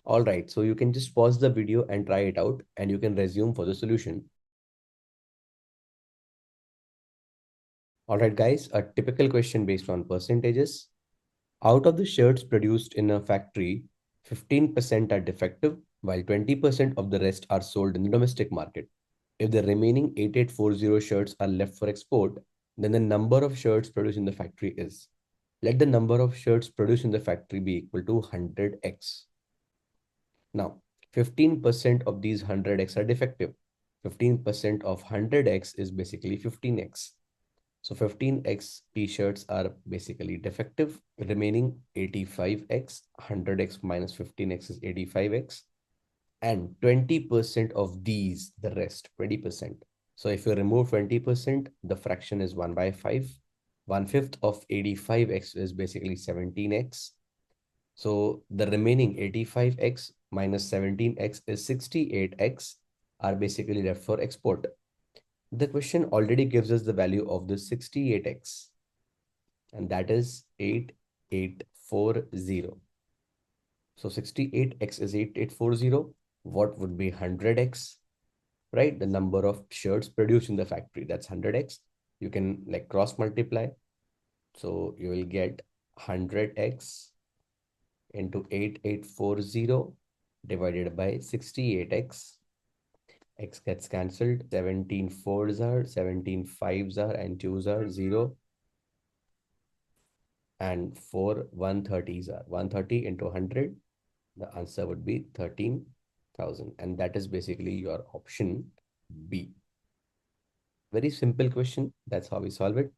All right, so you can just pause the video and try it out and you can resume for the solution. All right, guys, a typical question based on percentages. Out of the shirts produced in a factory, 15% are defective, while 20% of the rest are sold in the domestic market. If the remaining 8840 shirts are left for export, then the number of shirts produced in the factory is. Let the number of shirts produced in the factory be equal to 100x. Now, 15% of these 100x are defective. 15% of 100x is basically 15x. So 15x t-shirts are basically defective. Remaining 85x, 100x minus 15x is 85x. And 20% of these, the rest, 20%. So if you remove 20%, the fraction is 1 by 5. 1/5 of 85x is basically 17x. So the remaining 85x minus 17x is 68x are basically left for export. The question already gives us the value of the 68x, and that is 8840. So 68x is 8840. What would be 100x, right? The number of shirts produced in the factory, that's 100x. You can like cross multiply. So you will get 100x into 8840 divided by 68x. X gets cancelled. 17 fours are, 17 fives are, and twos are 0. And 4 130s are. 130 into 100. The answer would be 13,000. And that is basically your option B. Very simple question. That's how we solve it.